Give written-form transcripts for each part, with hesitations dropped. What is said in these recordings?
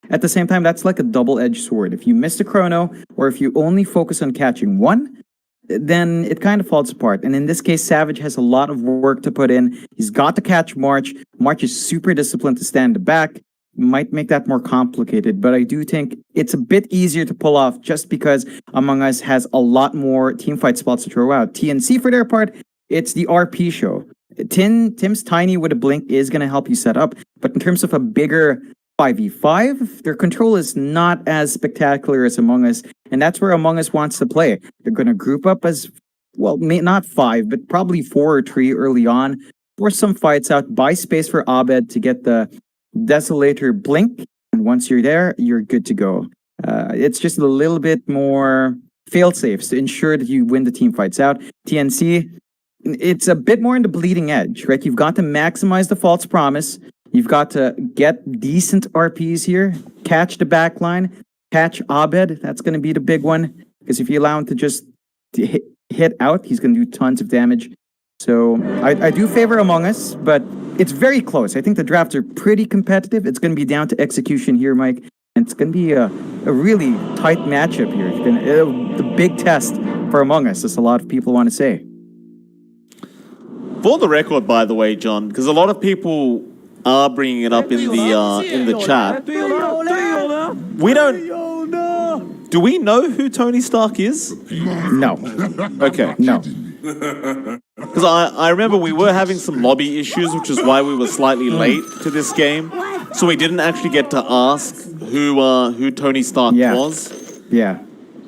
at the same time, that's like a double-edged sword. If you miss the chrono, or if you only focus on catching one, then it kind of falls apart. And in this case, Savage has a lot of work to put in. He's got to catch March. March is super disciplined to stand the back. Might make that more complicated, but I do think it's a bit easier to pull off just because Among Us has a lot more teamfight spots to throw out. TNC, for their part, it's the RP show. Tim's Tiny with a blink is going to help you set up, but in terms of a bigger 5v5, their control is not as spectacular as Among Us, and that's where Among Us wants to play. They're going to group up as, well, not five, but probably four or three early on, force some fights out, buy space for Abed to get the Desolator blink, and once you're there, you're good to go. It's just a little bit more fail-safes to ensure that you win the team fights out. TNC, it's a bit more in the bleeding edge, right? You've got to maximize the false promise. You've got to get decent RPs here, catch the back line, catch Abed. That's going to be the big one, because if you allow him to just hit out, he's going to do tons of damage. So I do favor Among Us, but it's very close. I think the drafts are pretty competitive. It's going to be down to execution here, Mike. And it's going to be a really tight matchup here. It's been the big test for Among Us, as a lot of people want to say. For the record, by the way, John, because a lot of people are bringing it up in the chat. We don't. Do we know who Tony Stark is? No. Okay. No. Because I remember we were having some lobby issues, which is why we were slightly late to this game. So we didn't actually get to ask who Tony Stark was. Yeah.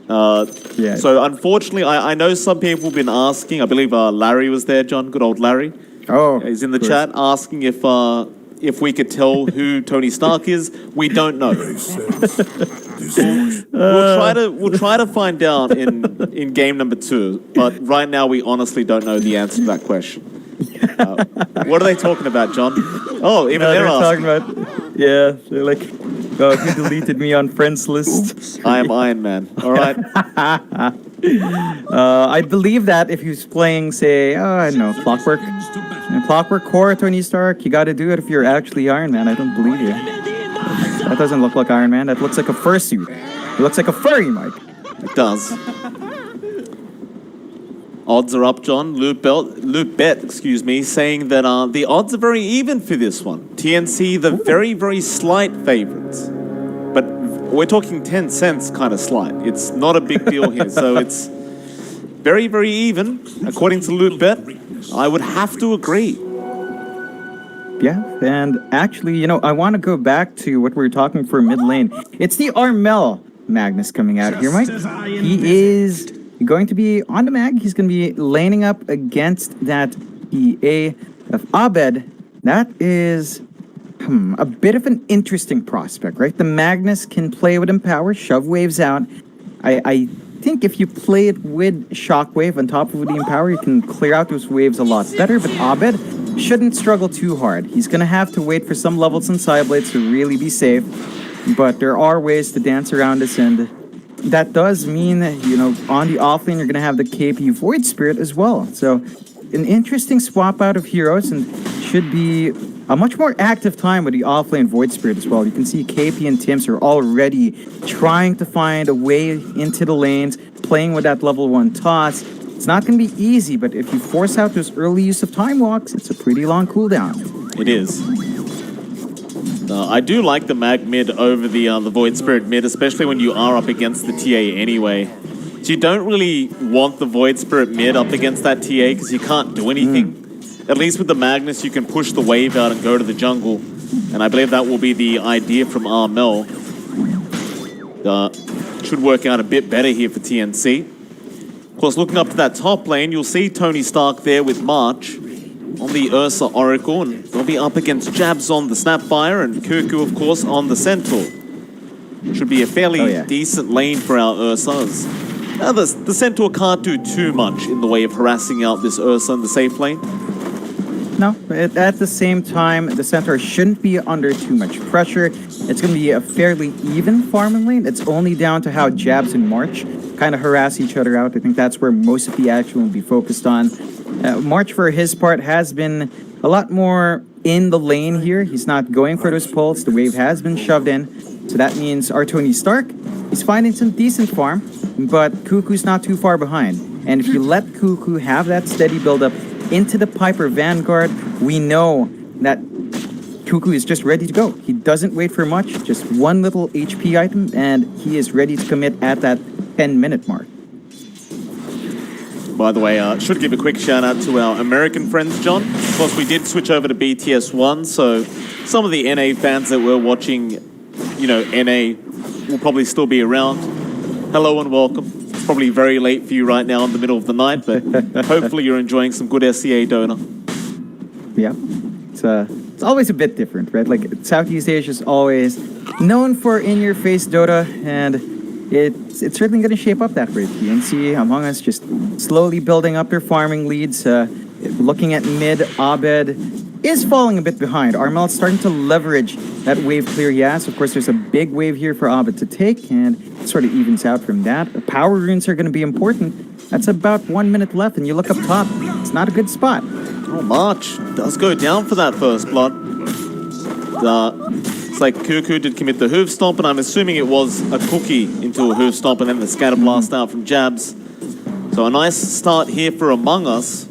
So unfortunately, I know some people have been asking. I believe Larry was there, John. Good old Larry. Oh, he's in the chat asking if we could tell who Tony Stark is. We don't know. We'll try to find out in game number 2. But right now, we honestly don't know the answer to that question. What are they talking about, John? Oh, even they're asking. Talking about. Yeah, they're like, oh, you deleted me on friends list. I am Iron Man. All right. I believe that if he's playing, say, I don't know, Clockwork. Clockwork Core, Tony Stark, you got to do it if you're actually Iron Man. I don't believe you. That doesn't look like Iron Man. That looks like a fursuit. It looks like a furry, Mike. It does. Odds are up, John. Luke Bet, excuse me, saying that the odds are very even for this one. TNC, the very, very slight favorites. But we're talking 10 cents kind of slight. It's not a big deal here. So it's very, very even. According to Luke Bet, I would have to agree. Yeah, and actually, I want to go back to what we were talking for mid lane. It's the Armel Magnus coming out here, Mike. He is going to be on the mag. He's going to be laning up against that EA of Abed. That is a bit of an interesting prospect, right? The Magnus can play with Empower, shove waves out. I think if you play it with Shockwave on top of the Empower, you can clear out those waves a lot better, but Abed shouldn't struggle too hard. He's going to have to wait for some levels in Sideblades to really be safe, but there are ways to dance around this, and that does mean that, on the offlane, you're going to have the KP Void Spirit as well. So, an interesting swap out of heroes, and should be a much more active time with the offlane Void Spirit as well. You can see KP and Tims are already trying to find a way into the lanes, playing with that level 1 toss. It's not going to be easy, but if you force out those early use of time walks, it's a pretty long cooldown. It is. I do like the mag mid over the Void Spirit mid, especially when you are up against the TA anyway. So you don't really want the Void Spirit mid up against that TA because you can't do anything. At least with the Magnus, you can push the wave out and go to the jungle. And I believe that will be the idea from Armel. Should work out a bit better here for TNC. Of course, looking up to that top lane, you'll see Tony Stark there with March on the Ursa Oracle, and they'll be up against Jabs on the Snapfire and Kuku, of course, on the Centaur. Should be a fairly decent lane for our Ursas. Now, the Centaur can't do too much in the way of harassing out this Ursa in the safe lane. No, at the same time, the Centaur shouldn't be under too much pressure. It's going to be a fairly even farming lane. It's only down to how Jabs and March kind of harass each other out. I think that's where most of the action will be focused on. March, for his part, has been a lot more in the lane here. He's not going for those pulls. The wave has been shoved in. So that means our Tony Stark is finding some decent farm, but Cuckoo's not too far behind. And if you let Cuckoo have that steady buildup into the Piper Vanguard, we know that Cuckoo is just ready to go. He doesn't wait for much, just one little HP item, and he is ready to commit at that 10-minute mark. By the way, should give a quick shout out to our American friends, John. Of course, we did switch over to BTS 1, so some of the NA fans that were watching, NA will probably still be around. Hello and welcome. It's probably very late for you right now in the middle of the night, but hopefully you're enjoying some good SCA Dota. Yeah, it's always a bit different, right? Like, Southeast Asia is always known for in-your-face Dota, and it's certainly going to shape up that way. TNC, Among Us, just slowly building up their farming leads. Looking at mid, Abed is falling a bit behind. Armel's starting to leverage that wave clear. Yes, of course, there's a big wave here for Abed to take, and it sort of evens out from that. The power runes are going to be important. That's about 1 minute left, and you look up top. It's not a good spot. Oh, March does go down for that first blood. It's like Cuckoo did commit the hoof stomp, and I'm assuming it was a cookie into a hoof stomp and then the scatter blast out from jabs. So a nice start here for Among Us.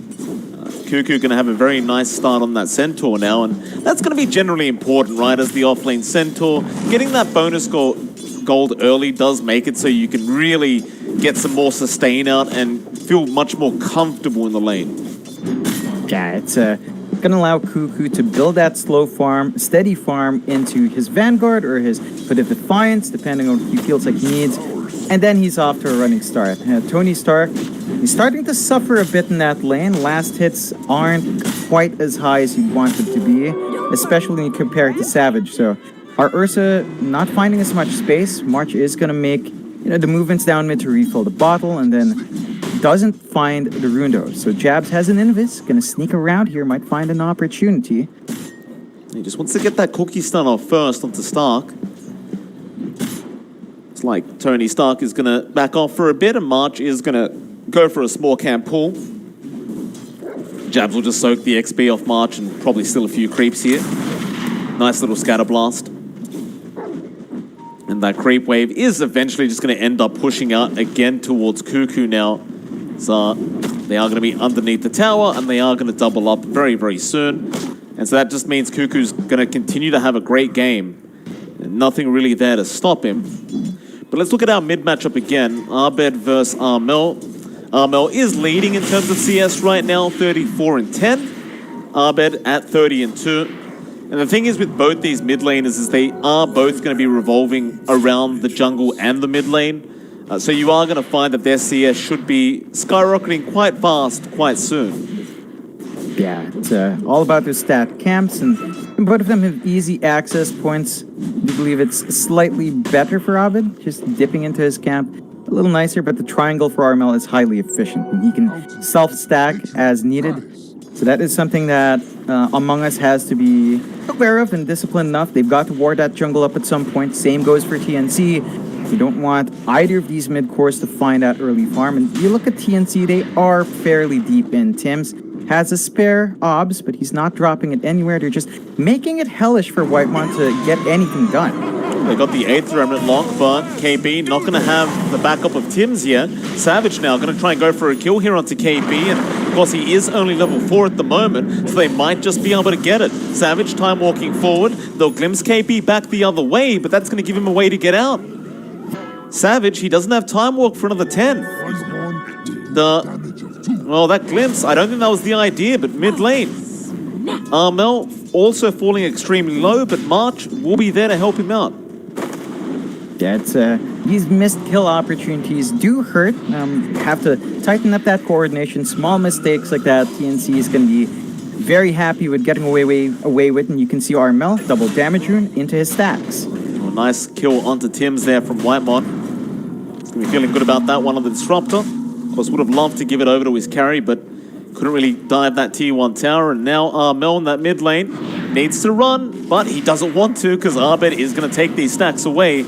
Cuckoo going to have a very nice start on that Centaur now, and that's going to be generally important, right, as the offlane Centaur. Getting that bonus gold early does make it so you can really get some more sustain out and feel much more comfortable in the lane. Yeah, it's going to allow Cuckoo to build that slow farm, steady farm into his Vanguard or his bit of Defiance, depending on what he feels like he needs. And then he's off to a running start. Tony Stark, he's starting to suffer a bit in that lane. Last hits aren't quite as high as you'd want them to be, especially when you compare it to Savage. So our Ursa not finding as much space. March is going to make the movements down mid to refill the bottle, and then doesn't find the Rundo. So Jabs has an Invis, gonna sneak around here, might find an opportunity. He just wants to get that cookie stun off first onto Stark. It's like Tony Stark is gonna back off for a bit, and March is gonna go for a small camp pull. Jabs will just soak the XP off March and probably steal a few creeps here. Nice little scatter blast. And that creep wave is eventually just going to end up pushing out again towards Cuckoo now. So they are going to be underneath the tower, and they are going to double up very, very soon. And so that just means Cuckoo's going to continue to have a great game. And nothing really there to stop him. But let's look at our mid matchup again. Abed versus Armel. Armel is leading in terms of CS right now, 34-10. Abed at 30-2. And the thing is with both these mid laners is they are both going to be revolving around the jungle and the mid lane. So you are going to find that their CS should be skyrocketing quite fast, quite soon. Yeah, it's all about their stat camps, and both of them have easy access points. I believe it's slightly better for Abed, just dipping into his camp. A little nicer, but the triangle for Armel is highly efficient, and he can self-stack as needed. So that is something that Among Us has to be aware of and disciplined enough. They've got to ward that jungle up at some point. Same goes for TNC. You don't want either of these mid-cores to find that early farm. And you look at TNC, they are fairly deep in. Tim's has a spare obs, but he's not dropping it anywhere. They're just making it hellish for Whitemon to get anything done. They got the 8th remnant lock, but KB not going to have the backup of Tim's yet. Savage now going to try and go for a kill here onto KB, and of course he is only level 4 at the moment, so they might just be able to get it. Savage time walking forward. They'll glimpse KB back the other way, but that's going to give him a way to get out. Savage, he doesn't have time walk for another 10. Well, that glimpse, I don't think that was the idea, but mid lane. Armel also falling extremely low, but March will be there to help him out. Yeah, it's, these missed kill opportunities do hurt. Have to tighten up that coordination. Small mistakes like that, TNC is going to be very happy with getting away with. And you can see Armel, double damage rune into his stacks. Oh, nice kill onto Tim's there from Whitemon. He's going to be feeling good about that one on the Disruptor. Of course, would have loved to give it over to his carry, but couldn't really dive that T1 tower. And now Armel in that mid lane needs to run, but he doesn't want to because Abed is going to take these stacks away.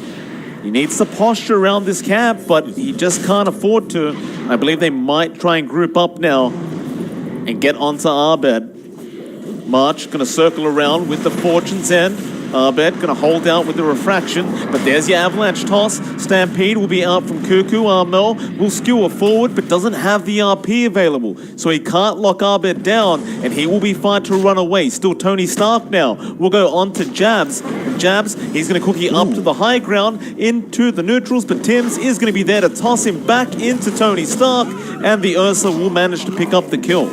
He needs to posture around this camp, but he just can't afford to. I believe they might try and group up now and get onto Abed. March going to circle around with the Fortune's End. Arbet gonna hold out with the refraction, but there's your avalanche toss. Stampede will be out from Cuckoo. Armel will skewer forward, but doesn't have the RP available, so he can't lock Arbet down, and he will be fine to run away. Still Tony Stark now. We'll go on to Jabs. And Jabs, he's gonna cookie up to the high ground into the neutrals, but Tim's is gonna be there to toss him back into Tony Stark, and the Ursa will manage to pick up the kill.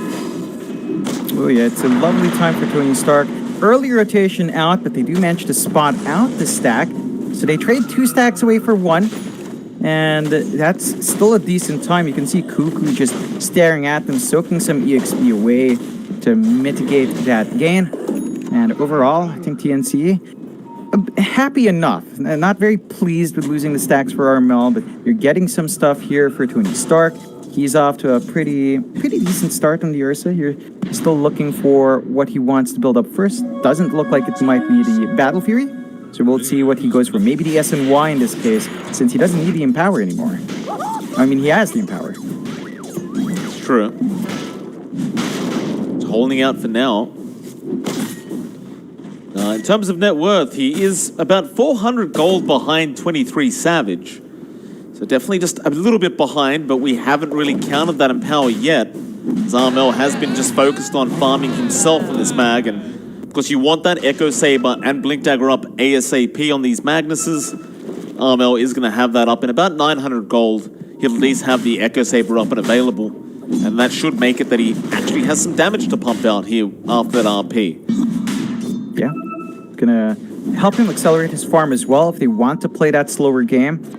Oh yeah, it's a lovely time for Tony Stark. Early rotation out, but they do manage to spot out the stack. So they trade 2 stacks away for 1. And that's still a decent time. You can see Cuckoo just staring at them, soaking some EXP away to mitigate that gain. And overall, I think TNC happy enough. Not very pleased with losing the stacks for Armel, but you're getting some stuff here for Tony Stark. He's off to a pretty decent start on the Ursa. You're still looking for what he wants to build up first. Doesn't look like it might be the Battle Fury. So we'll see what he goes for. Maybe the SNY in this case, since he doesn't need the Empower anymore. I mean, he has the Empower. It's true. He's holding out for now. In terms of net worth, he is about 400 gold behind 23 Savage. So definitely just a little bit behind, but we haven't really counted that Empower yet. Zarmel has been just focused on farming himself in this mag, and of course you want that Echo Saber and Blink Dagger up ASAP on these Magnuses. Armel is going to have that up in about 900 gold. He'll at least have the Echo Saber up and available, and that should make it that he actually has some damage to pump out here after that RP. Yeah, gonna help him accelerate his farm as well if they want to play that slower game.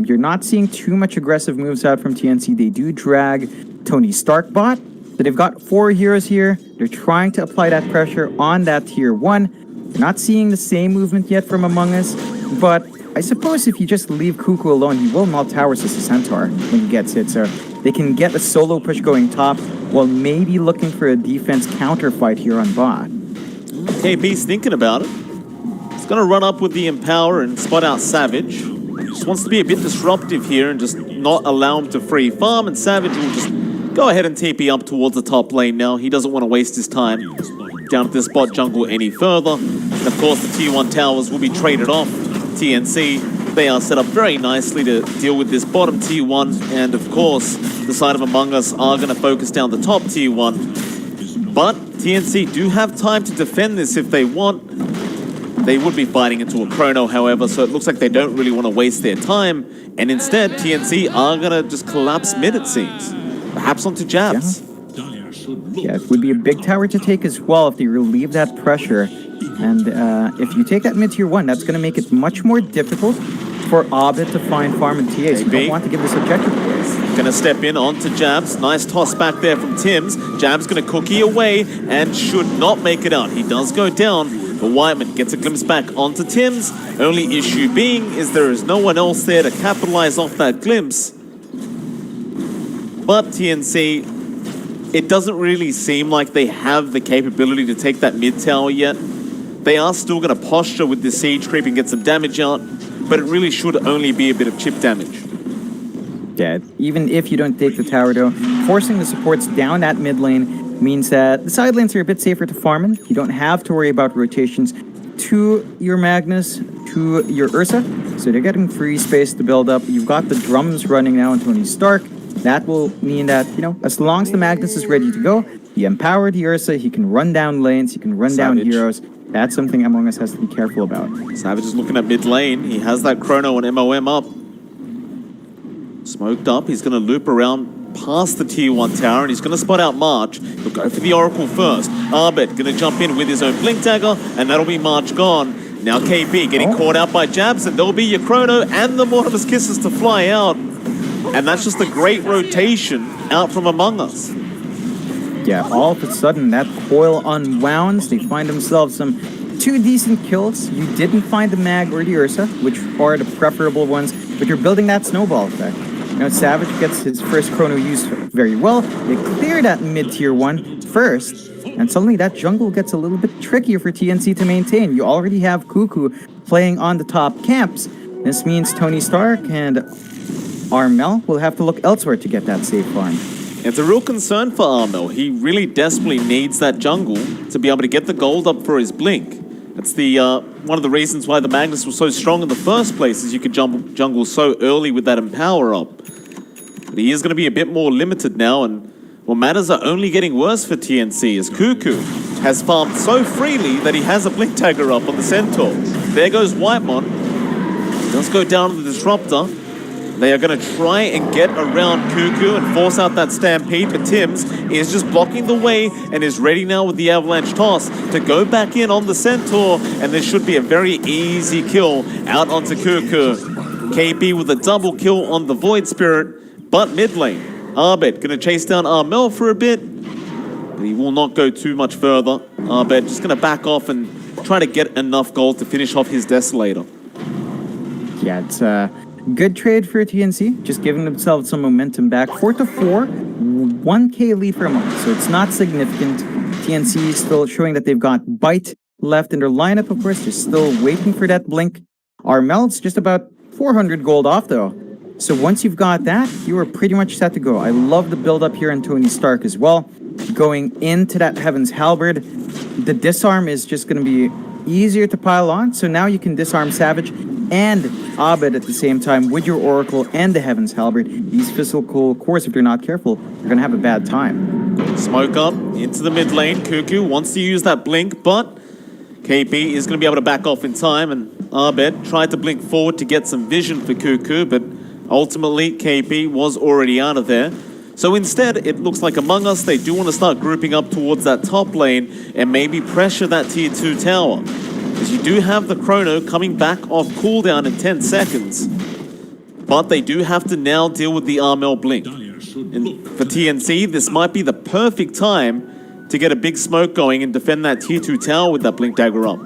You're not seeing too much aggressive moves out from TNC. They do drag Tony Stark bot. So they've got 4 heroes here. They're trying to apply that pressure on that tier 1. You're not seeing the same movement yet from Among Us, but I suppose if you just leave Cuckoo alone, he will melt towers as a Centaur when he gets hit. So they can get a solo push going top while maybe looking for a defense counter fight here on bot. KB's thinking about it. He's going to run up with the Empower and spot out Savage. Just wants to be a bit disruptive here and just not allow him to free farm, and Savage will just go ahead and TP up towards the top lane now. He doesn't want to waste his time down at this bot jungle any further. And of course, the tier 1 towers will be traded off. TNC, they are set up very nicely to deal with this bottom tier 1, and of course, the side of Among Us are going to focus down the top tier 1. But TNC do have time to defend this if they want. They would be fighting into a chrono, however, so it looks like they don't really want to waste their time. And instead, TNC are going to just collapse mid, it seems. Perhaps onto Jabs. Yeah, it would be a big tower to take as well if they relieve that pressure. And if you take that mid tier 1, that's going to make it much more difficult for Arbit to find farm and TAs. You don't want to give this objective away. Gonna step in onto Jabs. Nice toss back there from Tim's. Jabs gonna cookie away and should not make it out. He does go down, but Whiteman gets a glimpse back onto Tim's. Only issue being is there is no one else there to capitalize off that glimpse. But TNC, it doesn't really seem like they have the capability to take that mid tower yet. They are still gonna posture with this siege creep and get some damage out, but it really should only be a bit of chip damage. Yeah, even if you don't take the tower though, forcing the supports down that mid lane means that the side lanes are a bit safer to farm in. You don't have to worry about rotations to your Magnus, to your Ursa, so they're getting free space to build up. You've got the drums running now on Tony Stark. That will mean that, you know, as long as the Magnus is ready to go, he empowered the Ursa, he can run down lanes, he can run down heroes. That's something Among Us has to be careful about. Savage is looking at mid lane. He has that chrono and MOM up. Smoked up, he's going to loop around past the tier 1 tower and he's going to spot out March. He'll go for the Oracle first. Arbet going to jump in with his own Blink Dagger, and that'll be March gone. Now KP getting caught out by Jabs, and there'll be your chrono and the Mortimer's Kisses to fly out. And that's just a great rotation out from Among Us. Yeah, all of a sudden that coil unwounds. They find themselves some 2 decent kills. You didn't find the Mag or the Ursa, which are the preferable ones, but you're building that snowball effect. You know, Savage gets his first chrono used very well. They clear that mid-tier 1 first, and suddenly that jungle gets a little bit trickier for TNC to maintain. You already have Cuckoo playing on the top camps. This means Tony Stark and Armel will have to look elsewhere to get that safe farm. It's a real concern for Armel. He really desperately needs that jungle to be able to get the gold up for his Blink. That's the one of the reasons why the Magnus was so strong in the first place, is you could jungle so early with that Empower up. But he is going to be a bit more limited now, and well, matters are only getting worse for TNC as Cuckoo has farmed so freely that he has a Blink Dagger up on the Centaur. There goes Whitemon. He does go down to the Disruptor. They are going to try and get around Cuckoo and force out that Stampede, but Tims is just blocking the way and is ready now with the Avalanche Toss to go back in on the Centaur, and this should be a very easy kill out onto Cuckoo. KP with a double kill on the Void Spirit, but mid lane, Arbet going to chase down Armel for a bit, but he will not go too much further. Arbet just going to back off and try to get enough gold to finish off his Desolator. Yeah, it's good trade for TNC, just giving themselves some momentum back. 4-4, 1k lead for a moment, so it's not significant. TNC is still showing that they've got Bite left in their lineup, of course. They're still waiting for that blink. Armel's just about 400 gold off, though. So once you've got that, you are pretty much set to go. I love the build-up here on Tony Stark as well. Going into that Heaven's Halberd, the disarm is just going to be easier to pile on, so now you can disarm Savage and Abed at the same time with your Oracle and the Heaven's Halberd. These physical cores, if they're not careful, they're going to have a bad time. Smoke up into the mid lane. Cuckoo wants to use that blink, but KP is going to be able to back off in time, and Abed tried to blink forward to get some vision for Cuckoo, but ultimately KP was already out of there. So instead, it looks like Among Us, they do want to start grouping up towards that top lane and maybe pressure that tier 2 tower. Because you do have the Chrono coming back off cooldown in 10 seconds. But they do have to now deal with the Armel Blink. And for TNC, this might be the perfect time to get a big smoke going and defend that tier 2 tower with that Blink Dagger up.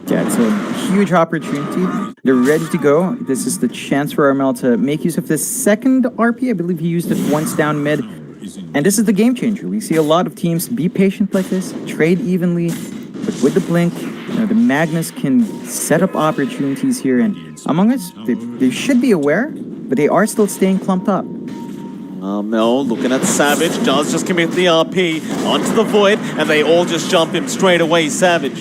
Yeah, it's a huge opportunity. They're ready to go. This is the chance for Armel to make use of this second RP. I believe he used it once down mid. And this is the game changer. We see a lot of teams be patient like this, trade evenly, but with the blink, the Magnus can set up opportunities here. And Among Us, they should be aware, but they are still staying clumped up. Armel looking at Savage, does just commit the RP onto the Void, and they all just jump him straight away. Savage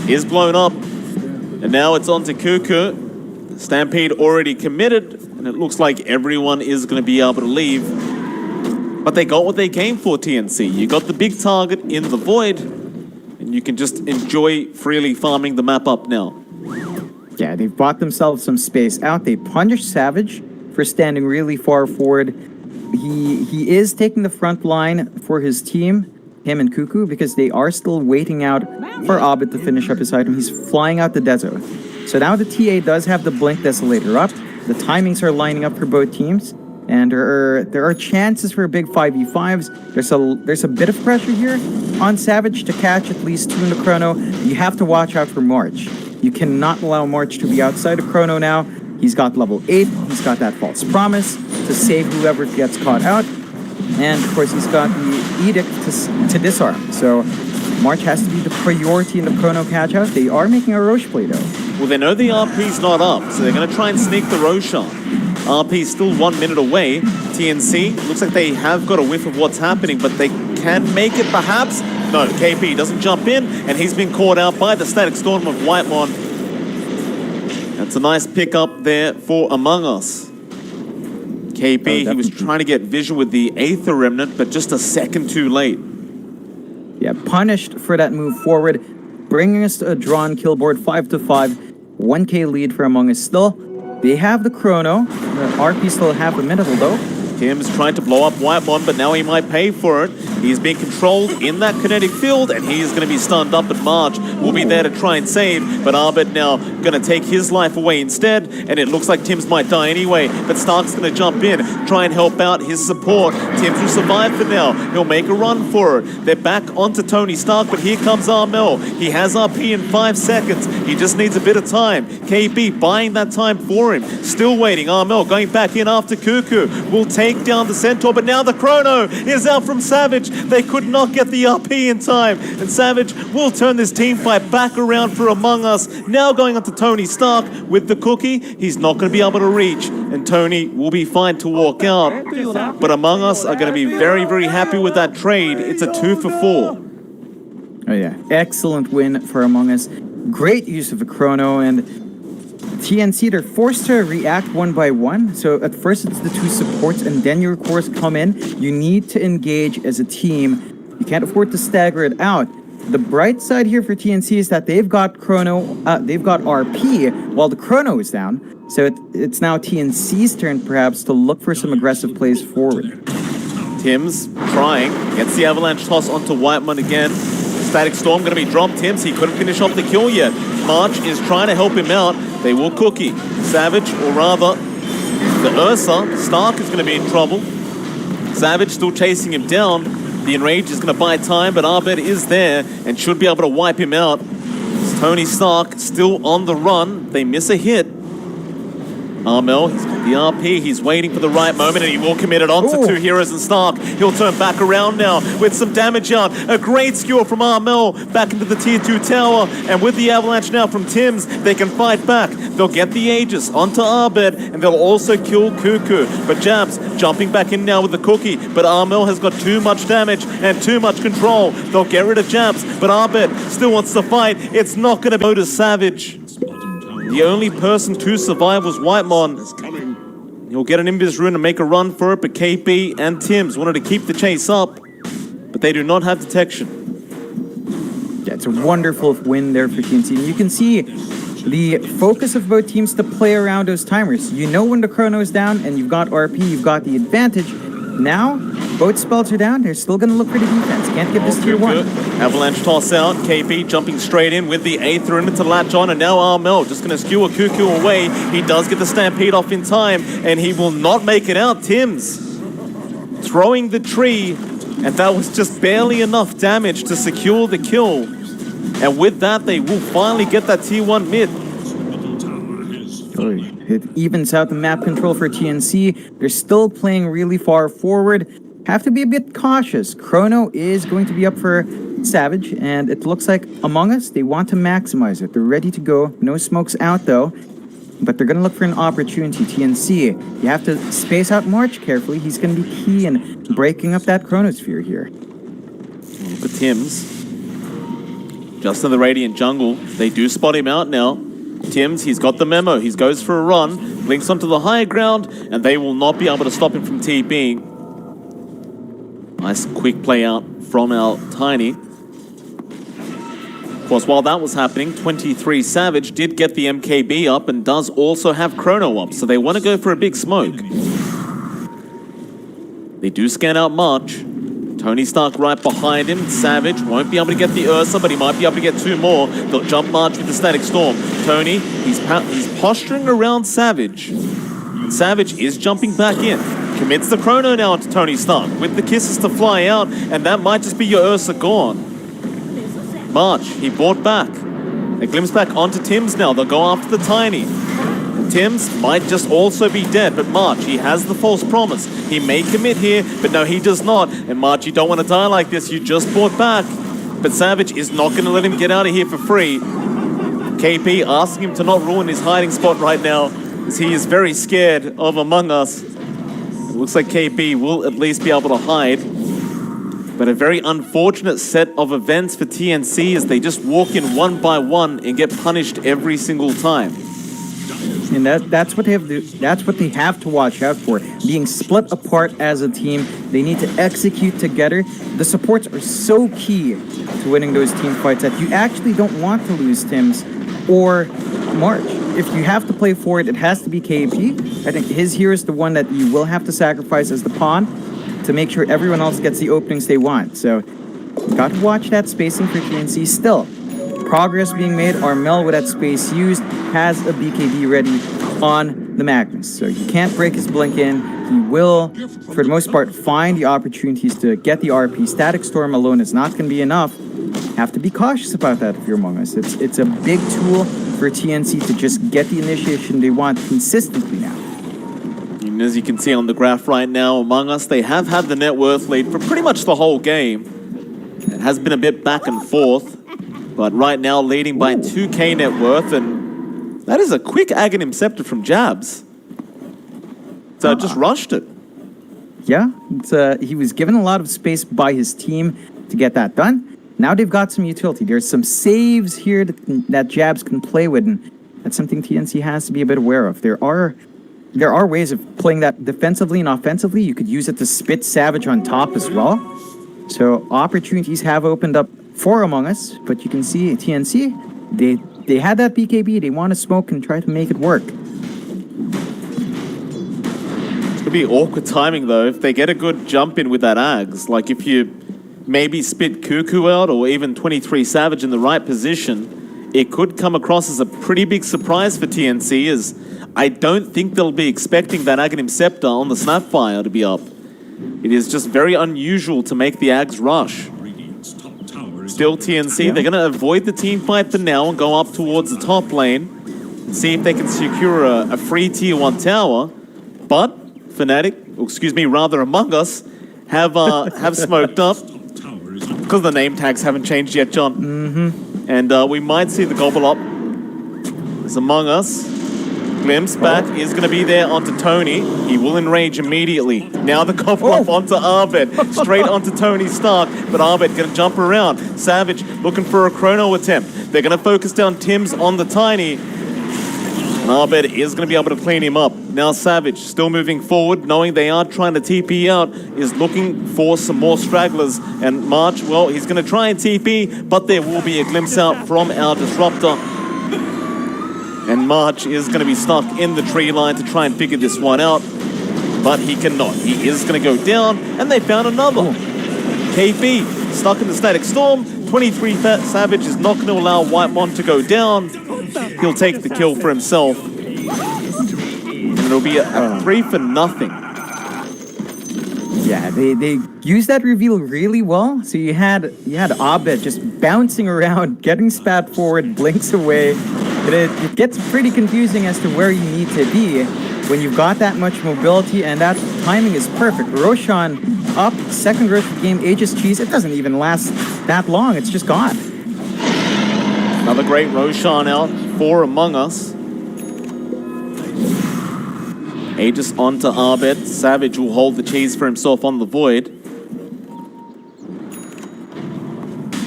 is blown up, and now it's on to Cuckoo. Stampede already committed, and it looks like everyone is going to be able to leave. But they got what they came for, TNC. You got the big target in the Void, and you can just enjoy freely farming the map up now. Yeah, they've bought themselves some space out. They punished Savage for standing really far forward. He is taking the front line for his team, him and Cuckoo, because they are still waiting out for Abed to finish up his item. He's flying out the Dezo. So now the TA does have the Blink Desolator up. The timings are lining up for both teams, and there are chances for big 5v5s. There's a bit of pressure here on Savage to catch at least 2 in the Chrono. You have to watch out for March. You cannot allow March to be outside of Chrono now. He's got level 8. He's got that False Promise to save whoever gets caught out. And, of course, he's got the Edict to disarm. So March has to be the priority in the Chrono catch-out. They are making a Roche play, though. Well, they know the RP's not up, so they're going to try and sneak the Roshan. RP's still 1 minute away. TNC, looks like they have got a whiff of what's happening, but they can make it perhaps. No, KP doesn't jump in, and he's been caught out by the Static Storm of Whitemon. That's a nice pick up there for Among Us. KP, he was trying to get vision with the Aether Remnant, but just a second too late. Yeah, punished for that move forward, bringing us to a drawn kill board, 5-5, 1k lead for Among Us still. They have the Chrono. The RP still half a minute, though. Tim's trying to blow up Whitemon, but now he might pay for it. He's being controlled in that kinetic field, and he is going to be stunned up, and March will be there to try and save, but Arbet now going to take his life away instead, and it looks like Tim's might die anyway, but Stark's going to jump in, try and help out his support. Tim's will survive for now. He'll make a run for it. They're back onto Tony Stark, but here comes Armel. He has RP in 5 seconds. He just needs a bit of time. KB buying that time for him. Still waiting. Armel going back in after Cuckoo. Will take down the Centaur, but now the Chrono is out from Savage. They could not get the RP in time, and Savage will turn this team fight back around for Among Us. Now going on to Tony Stark with the cookie. He's not going to be able to reach, and Tony will be fine to walk out. But Among Us are going to be very, very happy with that trade. It's a 2 for 4. Oh yeah, excellent win for Among Us. Great use of the chrono, and TNC, they're forced to react one by one. So at first it's the two supports, and then your cores come in. You need to engage as a team. You can't afford to stagger it out. The bright side here for TNC is that they've got they've got RP while the chrono is down. So it's now TNC's turn perhaps to look for some aggressive plays forward. Tims trying, gets the avalanche toss onto Whiteman again. Static Storm going to be dropped. Tims, he couldn't finish off the kill yet. March is trying to help him out. They will cookie. Savage, or rather, the Ursa, Stark is going to be in trouble. Savage still chasing him down. The Enrage is going to buy time, but Arbed is there and should be able to wipe him out. Tony Stark still on the run. They miss a hit. Armel, he's got the RP, he's waiting for the right moment, and he will commit it onto two heroes and Stark. He'll turn back around now with some damage out. A great skewer from Armel back into the tier 2 tower, and with the avalanche now from Tims, they can fight back. They'll get the Aegis onto Arbed, and they'll also kill Cuckoo. But Jabs jumping back in now with the cookie, but Armel has got too much damage and too much control. They'll get rid of Jabs, but Arbed still wants to fight. It's not going to go to Savage. The only person to survive was Whitemon. He'll get an Invis Rune and make a run for it, but KP and Tims wanted to keep the chase up, but they do not have detection. Yeah, it's a wonderful win there for TNC. And you can see the focus of both teams to play around those timers. You know when the chrono is down and you've got RP, you've got the advantage. Now, both spells are down. They're still going to look for the defense. Can't give this tier 1. Avalanche toss out. KP jumping straight in with the Aether in to latch on. And now Armel just going to skewer Cuckoo away. He does get the Stampede off in time. And he will not make it out. Tims throwing the tree. And that was just barely enough damage to secure the kill. And with that, they will finally get that tier 1 mid. It evens out the map control for TNC. They're still playing really far forward. Have to be a bit cautious. Chrono is going to be up for Savage, and it looks like Among Us, they want to maximize it. They're ready to go. No smokes out, though. But they're going to look for an opportunity. TNC, you have to space out March carefully. He's going to be key in breaking up that Chronosphere here. For Tims, just in the Radiant jungle, they do spot him out now. Tims, he's got the memo. He goes for a run, links onto the higher ground, and they will not be able to stop him from TPing. Nice quick play out from our Tiny. Of course, while that was happening, 23 Savage did get the MKB up and does also have Chrono up, so they want to go for a big smoke. They do scan out March. Tony Stark right behind him. Savage won't be able to get the Ursa, but he might be able to get 2 more. They'll jump March with the Static Storm. Tony, he's posturing around Savage. And Savage is jumping back in. Commits the Chrono now to Tony Stark with the kisses to fly out, and that might just be your Ursa gone. March, he brought back. They glimpse back onto Tims now. They'll go after the Tiny. Tims might just also be dead, but March, he has the false promise. He may commit here, but no, he does not. And March, you don't want to die like this. You just brought back. But Savage is not going to let him get out of here for free. KP asking him to not ruin his hiding spot right now, as he is very scared of Among Us. It looks like KP will at least be able to hide. But a very unfortunate set of events for TNC as they just walk in one by one and get punished every single time. And that's what they have to, that's what they have to watch out for. Being split apart as a team, they need to execute together. The supports are so key to winning those team fights that you actually don't want to lose Tims or March. If you have to play for it, it has to be KP. I think his hero is the one that you will have to sacrifice as the pawn to make sure everyone else gets the openings they want. So, you got to watch that spacing for TNC still. Progress being made. Armel with that space used has a BKB ready on the Magnus. So you can't break his blink in. He will, for the most part, find the opportunities to get the RP. Static Storm alone is not going to be enough. Have to be cautious about that if you're Among Us. It's a big tool for TNC to just get the initiation they want consistently now. And as you can see on the graph right now, Among Us, they have had the net worth lead for pretty much the whole game. It has been a bit back and forth. But right now, leading by 2k net worth, and that is a quick Aghanim Scepter from Jabs. So just rushed it. Yeah, he was given a lot of space by his team to get that done. now they've got some utility. There's some saves here that Jabs can play with, and that's something TNC has to be a bit aware of. There are ways of playing that defensively and offensively. You could use it to spit Savage on top as well. So opportunities have opened up for Among Us, but you can see TNC, they had that BKB. They want to smoke and try to make it work. It's gonna be awkward timing though if they get a good jump in with that Ags. Like if you maybe spit Cuckoo out or even 23 Savage in the right position, it could come across as a pretty big surprise for TNC, as I don't think they'll be expecting that Aghanim Scepter on the Snapfire to be up. It is just very unusual to make the Ags rush. Still TNC, they're going to avoid the team fight for now and go up towards the top lane and see if they can secure a free tier 1 tower. But Fnatic, or excuse me, rather Among Us, have smoked up because the name tags haven't changed yet, John. And we might see the gobble up. It's Among Us. Glimpse back is going to be there onto Tony. He will enrage immediately. Now the gobble up onto Arbed. Straight onto Tony Stark. But Arbed going to jump around. Savage looking for a chrono attempt. They're going to focus down Tim's on the Tiny. And Arbed is going to be able to clean him up. Now Savage still moving forward, knowing they are trying to TP out, is looking for some more stragglers. And March, well, he's going to try and TP, but there will be a glimpse out from our Disruptor. And March is going to be stuck in the tree line to try and figure this one out. But he cannot. He is going to go down, and they found another. KP stuck in the Static Storm. 23 Savage is not going to allow Whitemon to go down. He'll take the kill for himself. And it'll be a 3-0. Yeah, they used that reveal really well. So you had Abed just bouncing around, getting spat forward, blinks away. But it gets pretty confusing as to where you need to be when you've got that much mobility, and that timing is perfect. Roshan up, second rush of the game, Aegis Cheese. It doesn't even last that long. It's just gone. Another great Roshan out for Among Us. Aegis onto Arbed. Savage will hold the cheese for himself on the Void.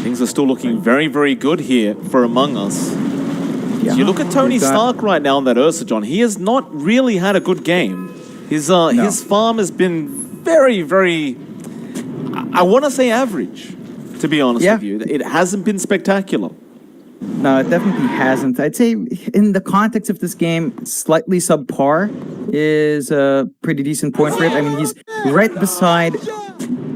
Things are still looking very, very good here for Among Us. Yeah, you look at Tony Stark right now on that Ursa, John. He has not really had a good game. His farm has been very, very, I want to say average, to be honest with you. It hasn't been spectacular. No, it definitely hasn't. I'd say in the context of this game, slightly subpar is a pretty decent point for it. I mean, he's right beside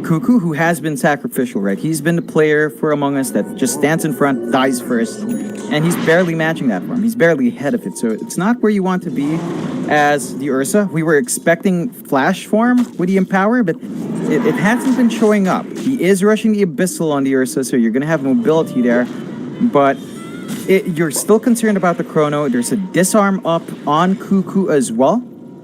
Cuckoo, who has been sacrificial, right? He's been the player for Among Us that just stands in front, dies first, and he's barely matching that form. He's barely ahead of it, so it's not where you want to be as the Ursa. We were expecting Flash form with the Empower, but it hasn't been showing up. He is rushing the Abyssal on the Ursa, so you're going to have mobility there, but you're still concerned about the Chrono. There's a disarm up on Cuckoo as well.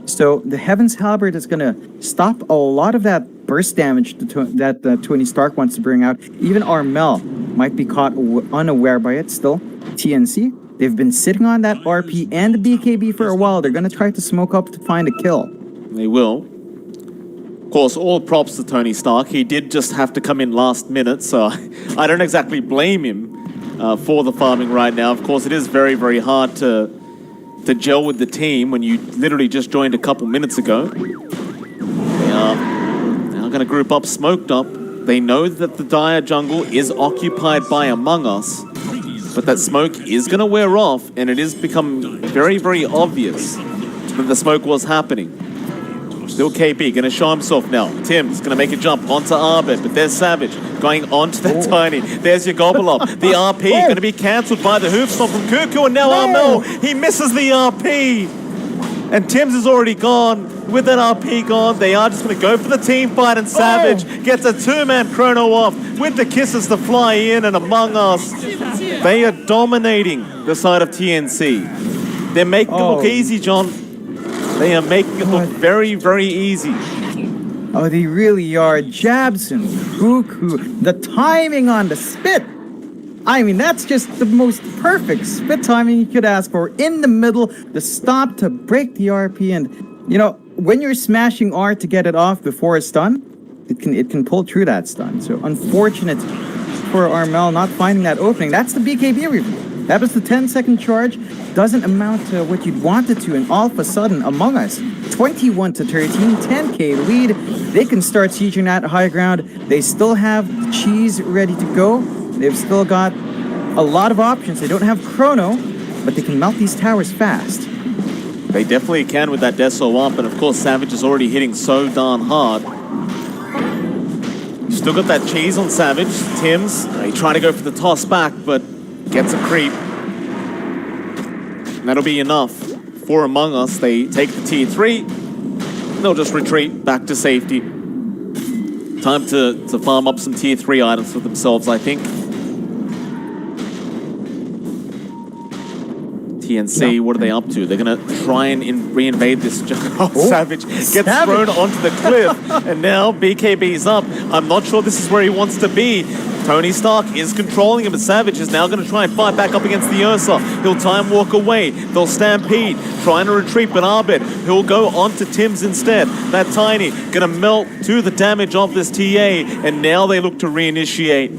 So the Heaven's Halberd is going to stop a lot of that burst damage that Tony Stark wants to bring out. Even Armel might be caught unaware by it still. TNC, they've been sitting on that RP and the BKB for a while. They're going to try to smoke up to find a kill. They will. Of course, all props to Tony Stark. He did just have to come in last minute, so I don't exactly blame him for the farming right now. Of course, it is very, very hard to gel with the team when you literally just joined a couple minutes ago. They are now going to group up, smoked up. They know that the Dire jungle is occupied by Among Us, but that smoke is going to wear off, and it is become very, very obvious that the smoke was happening. Still KP, going to show himself now. Tim's going to make a jump onto Arbed, but there's Savage going onto that Tiny. There's your Gobble Up. The RP going to be cancelled by the Hoof Stomp from Cuckoo, and now Armel, he misses the RP. And Tim's is already gone. With that RP gone, they are just going to go for the team fight, and Savage gets a two-man chrono off with the kisses to fly in, and Among Us, they are dominating the side of TNC. They're making it look easy, John. They are making it look very, very easy. Oh, they really are. Jabs and Cuckoo. The timing on the spit. I mean, that's just the most perfect spit timing you could ask for. In the middle, the stop to break the RP. And, you know, when you're smashing R to get it off before a stun, it can pull through that stun. So unfortunate for Armel not finding that opening. That's the BKB review. That was the 10-second charge. Doesn't amount to what you'd want it to, and all of a sudden, Among Us, 21 to 13, 10k lead. They can start sieging that high ground. They still have the cheese ready to go. They've still got a lot of options. They don't have Chrono, but they can melt these towers fast. They definitely can with that Deso up, and of course Savage is already hitting so darn hard. Still got that cheese on Savage. Tim's, he trying to go for the toss back, but gets a creep. And that'll be enough for Among Us. They take the tier 3. They'll just retreat back to safety. Time to farm up some tier 3 items for themselves, I think. TNC, what are they up to? They're going to try and reinvade this. Savage gets thrown onto the cliff, and now BKB's up. I'm not sure this is where he wants to be. Tony Stark is controlling him, and Savage is now going to try and fight back up against the Ursa. He'll time walk away. They'll stampede, trying to retreat, but Arbit, he'll go onto Tim's instead. That Tiny going to melt to the damage of this TA, and now they look to reinitiate.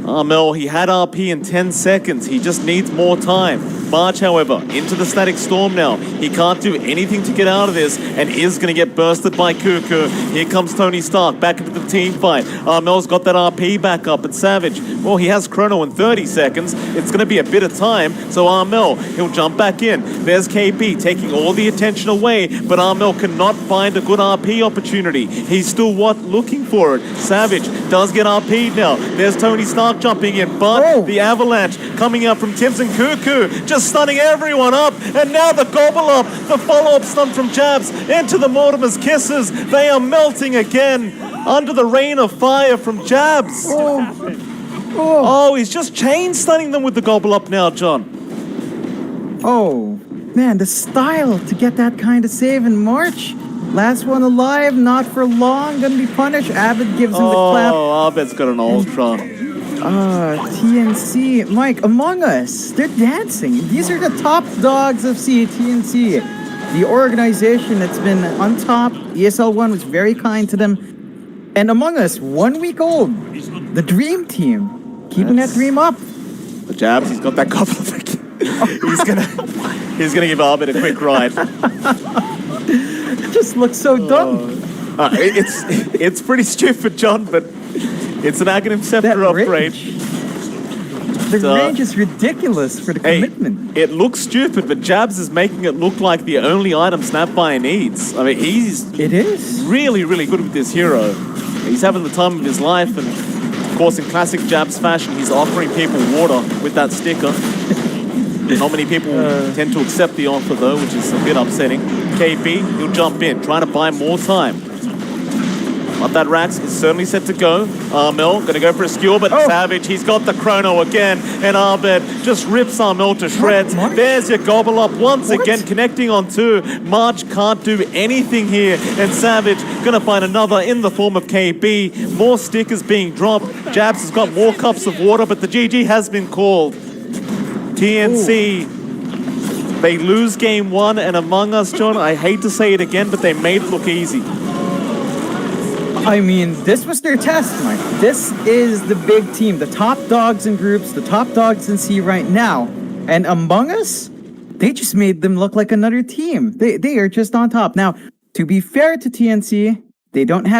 Armel, he had RP in 10 seconds. He just needs more time. March, however, into the Static Storm now. He can't do anything to get out of this and is going to get bursted by Cuckoo. Here comes Tony Stark back into the team fight. Armel's got that RP back up, and Savage, well, he has Chrono in 30 seconds. It's going to be a bit of time, so Armel, he'll jump back in. There's KP taking all the attention away, but Armel cannot find a good RP opportunity. He's still looking for it. Savage does get RP'd now. There's Tony Stark jumping in, but the avalanche coming out from Tims and Cuckoo, just stunning everyone up, and now the gobble up, the follow-up stun from Jabs into the Mortimer's Kisses. They are melting again under the rain of fire from Jabs. Oh, he's just chain stunning them with the gobble up now, John. Oh, man, the style to get that kind of save in March. Last one alive, not for long, gonna be punished. Avid gives him the clap. Oh, Abed's got an ultra. TNC. Mike, Among Us, they're dancing. These are the top dogs of TNC. The organization that's been on top. ESL1 was very kind to them. And Among Us, 1 week old. The dream team. Keeping that dream up. The Jabs, he's got that couple of he's gonna give Arbit a quick ride. It just looks so dumb. It's pretty stupid, John, but it's an Aghanim Scepter upgrade. The range is ridiculous for the commitment. It looks stupid, but Jabs is making it look like the only item Snapfire needs. I mean, It is really, really good with this hero. He's having the time of his life, and of course, in classic Jabs fashion, he's offering people water with that sticker. Not many people tend to accept the offer, though, which is a bit upsetting. KP, he'll jump in, trying to buy more time. But that Rax is certainly set to go. Armel gonna go for a skewer, but Savage, he's got the Chrono again, and Arbed just rips Armel to shreds. There's your gobble up once again, connecting on two. March can't do anything here, and Savage gonna find another in the form of KB. More stickers being dropped. Jabs has got more cups of water, but the GG has been called. TNC, they lose game one, and Among Us, John, I hate to say it again, but they made it look easy. I mean, this was their test, Mike. This is the big team, the top dogs in groups, the top dogs in C right now. And Among Us, they just made them look like another team. They are just on top. Now, to be fair to TNC, they don't have